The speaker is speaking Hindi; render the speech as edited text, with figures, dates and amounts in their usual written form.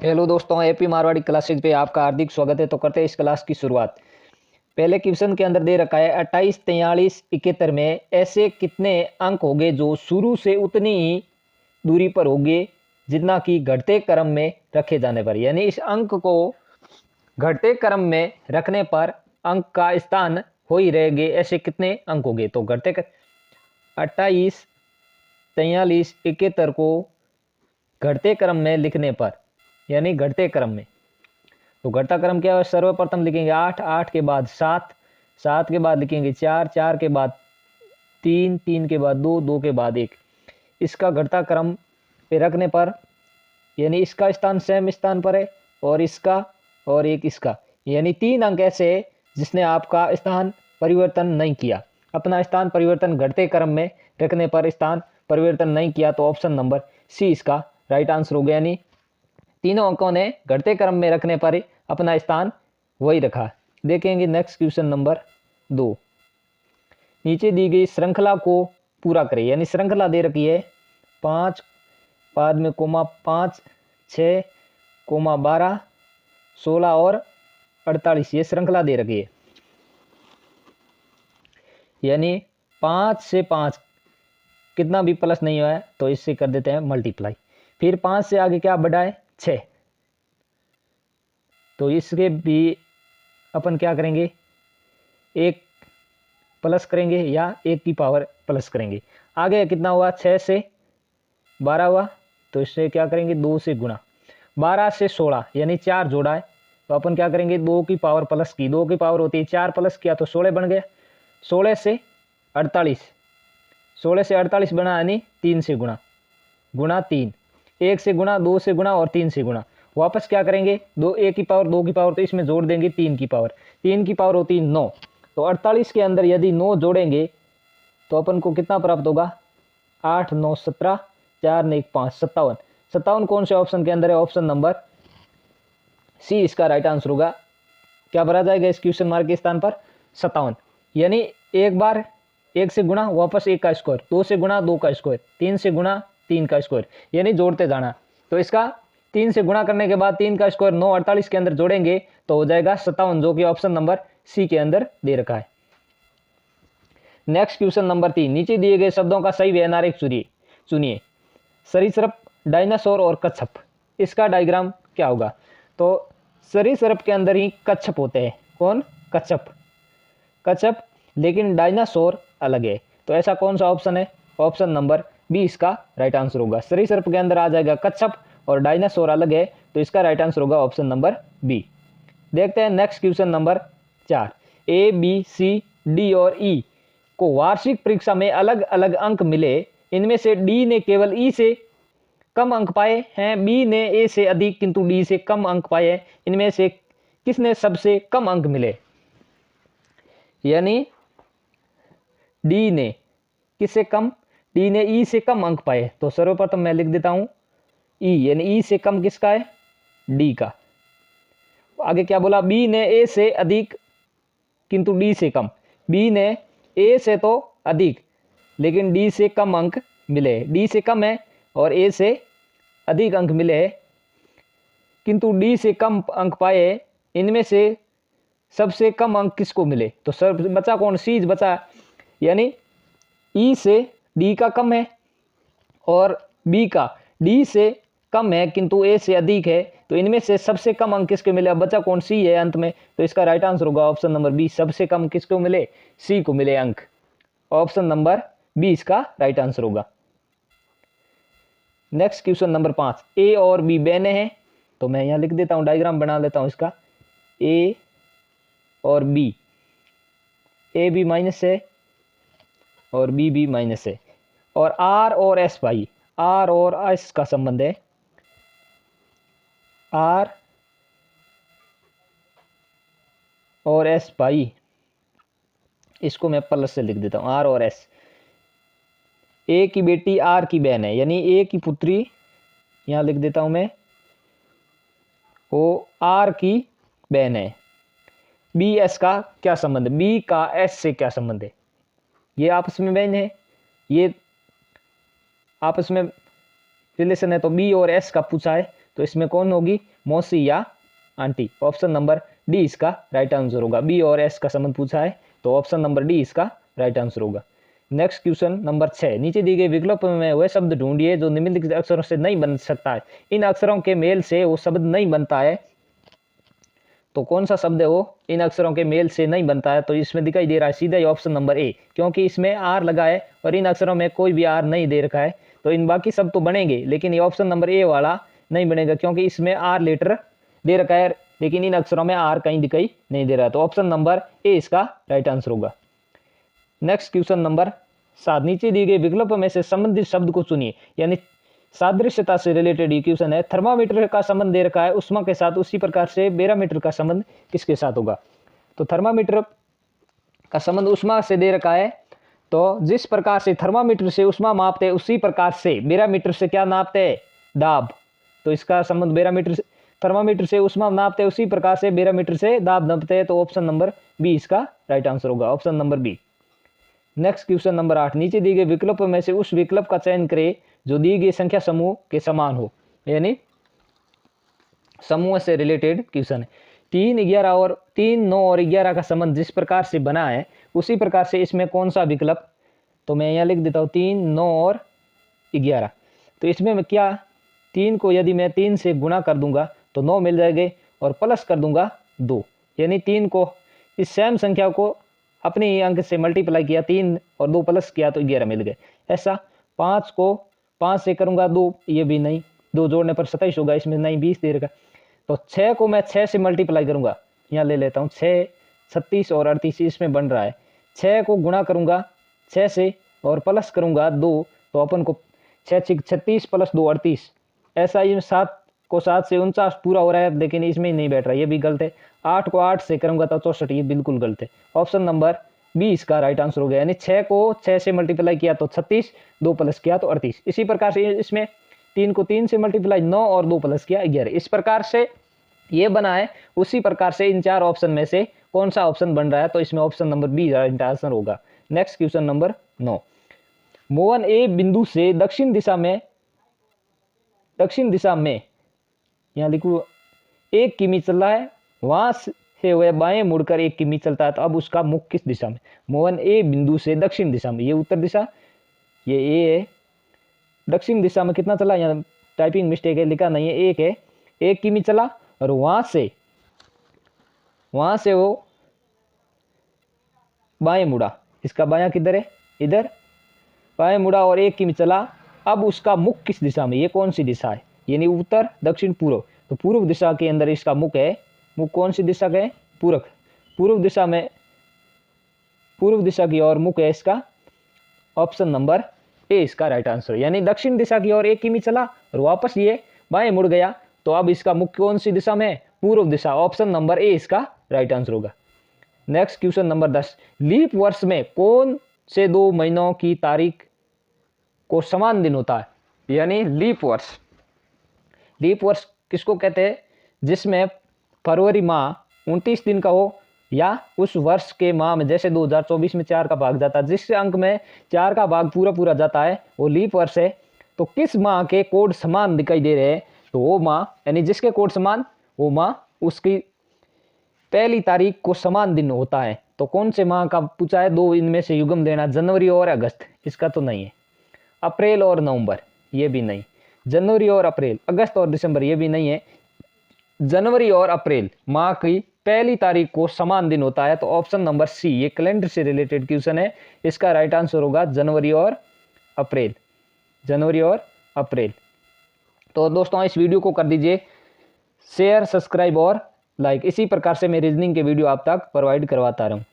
हेलो दोस्तों, एपी मारवाड़ी क्लासेज पे आपका हार्दिक स्वागत है। तो करते हैं इस क्लास की शुरुआत। पहले क्वेश्चन के अंदर दे रखा है 28, 43, 71 में ऐसे कितने अंक होंगे जो शुरू से उतनी ही दूरी पर होंगे जितना कि घटते क्रम में रखे जाने पर। यानी इस अंक को घटते क्रम में रखने पर अंक का स्थान हो ही रहेंगे। ऐसे कितने अंक होंगे? तो घटते 28, 43, 71 को घटते क्रम में लिखने पर, यानी घटते क्रम में, तो घटता क्रम क्या है? सर्वप्रथम लिखेंगे 8, 8 के बाद 7, 7 के बाद लिखेंगे 4, 4 के बाद 3, 3 के बाद 2, 2 के बाद 1। इसका घटता क्रम पे रखने पर यानी इसका स्थान सेम स्थान पर है और इसका और एक इसका, यानी 3 अंक ऐसे है जिसने आपका स्थान परिवर्तन नहीं किया। अपना स्थान परिवर्तन घटते क्रम में रखने पर स्थान परिवर्तन नहीं किया, तो ऑप्शन नंबर सी इसका राइट आंसर हो गया। यानी तीनों अंकों ने घटते क्रम में रखने पर अपना स्थान वही रखा। देखेंगे नेक्स्ट क्वेश्चन नंबर 2। नीचे दी गई श्रृंखला को पूरा करें। यानी श्रृंखला दे रखी है 5 बाद में कोमा 5, 6, 12, 16 और 48। ये श्रृंखला दे रखी है। यानी 5 से 5 कितना भी प्लस नहीं हुआ है तो इससे कर देते हैं मल्टीप्लाई। फिर 5 से आगे क्या बढ़ाए? 6, तो इसके भी अपन क्या करेंगे? 1 प्लस करेंगे या 1 की पावर प्लस करेंगे। आगे कितना हुआ? 6 से 12 हुआ, तो इससे क्या करेंगे? 2 से गुणा। 12 से 16 यानी 4 जोड़ा है, तो अपन क्या करेंगे? 2 की पावर प्लस की। 2 की पावर होती है 4 प्लस किया तो 16 बन गया। 16 से 48, 16 से 48 बना, यानी 3 से गुणा, गुणा 3, 1 से गुणा, 2 से गुणा और 3 से गुणा। वापस क्या करेंगे? 2, 1 की पावर 2 की पावर, तो इसमें जोड़ देंगे 3 की पावर। 3 की पावर होती है 9, तो 48 के अंदर यदि 9 जोड़ेंगे तो अपन को कितना प्राप्त होगा? 8, 9, 17, 4 ने 1, 5, 57। 57 कौन से ऑप्शन के अंदर है? ऑप्शन नंबर सी इसका राइट आंसर होगा। क्या भरा जाएगा इस क्वेश्चन मार्क के स्थान पर? 57। यानी एक बार 1 से गुणा, वापस 1 का स्क्वायर, 2 से गुणा 2 का स्क्वायर, 3 से गुणा 3 का स्क्वायर, यानी जोड़ते जाना। तो इसका 3 से गुणा करने के बाद 3 का स्क्वायर 9, 48 के अंदर जोड़ेंगे तो हो जाएगा 57, जो कि ऑप्शन नंबर सी के अंदर दे रखा है। Next question number 3। नीचे दिए गए शब्दों का सही व्यवहार आरेख चुनिए। सरीसृप, डायनासोर और कच्छप, इसका डायग्राम क्या होगा? तो सरीसृप के अंदर ही कच्छप होते हैं। कौन? कच्छप, कच्छप, लेकिन डायनासोर अलग है। तो ऐसा कौन सा ऑप्शन है? ऑप्शन नंबर बी इसका राइट आंसर होगा। सरीसृप के अंदर आ जाएगा कच्छप और डायनासोर अलग है, तो इसका राइट आंसर होगा ऑप्शन नंबर बी। देखते हैं नेक्स्ट क्वेश्चन नंबर 4। ए, बी, सी, डी और ई को वार्षिक परीक्षा में अलग अलग अंक मिले। इनमें से डी ने केवल ई से कम अंक पाए हैं, बी ने ए से अधिक किंतु डी से कम अंक पाए हैं। इनमें से किसने सबसे कम अंक मिले? यानी डी ने किससे कम? डी ने ई से कम अंक पाए। तो सर्वप्रथम मैं लिख देता हूं ई, यानी ई से कम किसका है? डी का। आगे क्या बोला? बी ने ए से अधिक किंतु डी से कम। बी ने ए से तो अधिक लेकिन डी से कम अंक मिले। डी से कम है और ए से अधिक अंक मिले हैं किंतु डी से कम अंक पाए। इनमें से सबसे कम अंक किसको मिले? तो सर बचा कौन? सी बचा। यानी ई से डी का कम है और बी का डी से कम है किंतु ए से अधिक है, तो इनमें से सबसे कम अंक किसके मिले? अब बचा कौन? सी है अंत में, तो इसका राइट आंसर होगा ऑप्शन नंबर बी। सबसे कम किसको मिले? सी को मिले अंक। ऑप्शन नंबर बी इसका राइट आंसर होगा। Next question number 5। ए और बी बहने हैं, तो मैं यहां लिख देता हूं, डायग्राम बना लेता हूं इसका। ए और बी, ए बी माइनस है और बी बी माइनस है। और आर और एस भाई, आर और एस का संबंध है। आर और एस भाई, इसको मैं प्लस से लिख देता हूं, आर और एस। ए की बेटी आर की बहन है, यानी ए की पुत्री यहां लिख देता हूं मैं, वो आर की बहन है। बी एस का क्या संबंध है? बी का एस से क्या संबंध है? ये आपस में बहन है, ये आपस में रिलेशन है, तो बी और एस का पूछा है, तो इसमें कौन होगी, मौसी या आंटी। ऑप्शन नंबर डी इसका राइट आंसर होगा। बी और एस का संबंध पूछा है तो ऑप्शन नंबर डी इसका राइट आंसर होगा। नेक्स्ट क्वेश्चन नंबर 6, नीचे दी गई विकल्प में वह शब्द ढूंढिए जो निम्नलिखित अक्षरों से नहीं बन सकता है। इन अक्षरों के मेल से वो शब्द नहीं बनता है, तो कौन सा शब्द है वो इन अक्षरों के मेल से नहीं बनता है। तो इसमें दिखाई दे रहा है सीधा ही ऑप्शन नंबर ए, क्योंकि इसमें आर लगा है और इन अक्षरों में कोई भी आर नहीं दे रखा है, तो इन बाकी सब तो बनेंगे, लेकिन ये ऑप्शन नंबर ए वाला नहीं बनेगा, क्योंकि इसमें आर लेटर दे रखा है लेकिन इन अक्षरों में आर कहीं दिखाई नहीं दे रहा है। तो ऑप्शन नंबर ए इसका राइट आंसर होगा। नेक्स्ट क्वेश्चन नंबर 7, नीचे दिए गए विकल्प में से संबंधित शब्द को चुनिए, यानी सादृश्यता से रिलेटेड क्वेश्चन है। थर्मामीटर का संबंध दे रखा है उष्मा के साथ, उसी प्रकार से बैरोमीटर का संबंध किसके साथ होगा। तो थर्मामीटर का संबंध उष्मा से दे रखा है, तो जिस प्रकार से थर्मामीटर से उष्मा मापते हैं उसी प्रकार से बैरोमीटर से क्या नापते हैं, दाब। तो इसका संबंध बैरोमीटर से, थर्मामीटर से उष्मा नापते हैं उसी प्रकार से बैरोमीटर से दाब नापते हैं। तो ऑप्शन नंबर बी इसका राइट आंसर होगा, option number B. Next question number 8, नीचे दिए गए विकल्प में से उस विकल्प का चयन करें जो दी गई संख्या समूह के समान हो, यानी समूह से रिलेटेड क्वेश्चन है। 3, 11 और 3, 9 और 11 का संबंध जिस प्रकार से बना है उसी प्रकार से इसमें कौन सा विकल्प, तो मैं यहाँ लिख देता हूँ 3, 9 और 11। तो इसमें मैं क्या, 3 को यदि मैं 3 से गुणा कर दूंगा तो 9 मिल जाएंगे और प्लस कर दूंगा 2, यानी 3 को इस सेम संख्या को अपने ही अंक से मल्टीप्लाई किया, 3 और 2 प्लस किया तो 11 मिल गए। ऐसा 5 को 5 से करूंगा 2, ये भी नहीं, 2 जोड़ने पर 27 होगा, इसमें नहीं 20 दे रखा। तो 6 को मैं 6 से मल्टीप्लाई करूंगा, यहाँ ले लेता हूँ 6, 36 और 38 इसमें बन रहा है। 6 को गुणा करूंगा 6 से और प्लस करूंगा 2, तो अपन को 6 36 प्लस 2 38। ऐसा ही 7 को 7 से 49 पूरा हो रहा है, लेकिन इसमें नहीं बैठ रहा, ये भी गलत है। 8 को 8 से करूंगा तो 64, ये बिल्कुल गलत है। ऑप्शन नंबर बी इसका राइट आंसर हो गया, यानी 6 को 6 से मल्टीप्लाई किया तो 36, 2 प्लस किया तो 38। इसी प्रकार से इसमें 3 को 3 से मल्टीप्लाई 9 और 2 प्लस किया 11। इस प्रकार से ये बना है, उसी प्रकार से इन 4 ऑप्शन में से कौन सा ऑप्शन बन रहा है, तो इसमें option number B right answer होगा। Next question number 9, Mohan A बिंदु से दक्षिण दिशा में यहाँ लिखू 1 किमी चल रहा है, वहां से वह बाएं मुड़कर 1 किमी चलता है, तो अब उसका मुख किस दिशा में। मोहन ए बिंदु से दक्षिण दिशा में, ये उत्तर दिशा, ये ए है। दक्षिण दिशा में कितना चला, यहाँ टाइपिंग मिस्टेक है, लिखा नहीं है, 1 है। 1 किमी चला और वहां से वो बाएं मुड़ा, इसका बायां किधर है, इधर बाएं मुड़ा और 1 किमी चला। अब उसका मुख किस दिशा में, ये कौन सी दिशा है, यानी उत्तर, दक्षिण, पूर्व। तो पूर्व दिशा के अंदर इसका मुख है। मुख कौन सी दिशा का है, पूर्व। पूर्व दिशा में, पूर्व दिशा की ओर मुख है इसका, ऑप्शन नंबर ए इसका राइट आंसर। यानी दक्षिण दिशा की ओर 1 किमी चला और वापस ये बाएं मुड़ गया, तो अब इसका मुख कौन सी दिशा में है, पूर्व दिशा। ऑप्शन नंबर ए इसका राइट आंसर होगा। नेक्स्ट क्वेश्चन नंबर 10, लीप वर्ष में कौन से 2 महीनों की तारीख को समान दिन होता है, यानी लीप वर्ष। लीप वर्ष किसको कहते हैं, जिसमें फरवरी माह 29 दिन का हो, या उस वर्ष के माह में, जैसे 2024 में 4 का भाग जाता है, जिस अंक में 4 का भाग पूरा जाता है वो लीप वर्ष है। तो किस माह के कोड समान दिखाई दे रहे हैं, तो वो माह, यानी जिसके कोड समान, वो माह उसकी पहली तारीख को समान दिन होता है। तो कौन से माह का पूछा है, 2 इनमें से युग्म देना, जनवरी और अगस्त, इसका तो नहीं है। अप्रैल और नवंबर, ये भी नहीं। जनवरी और अप्रैल, अगस्त और दिसंबर, ये भी नहीं है। जनवरी और अप्रैल माह की पहली तारीख को समान दिन होता है, तो ऑप्शन नंबर सी, ये कैलेंडर से रिलेटेड क्वेश्चन है, इसका राइट आंसर होगा जनवरी और अप्रैल। जनवरी और अप्रैल। तो दोस्तों इस वीडियो को कर दीजिए शेयर, सब्सक्राइब और लाइक। इसी प्रकार से मैं रीजनिंग के वीडियो आप तक प्रोवाइड करवाता रहूँ।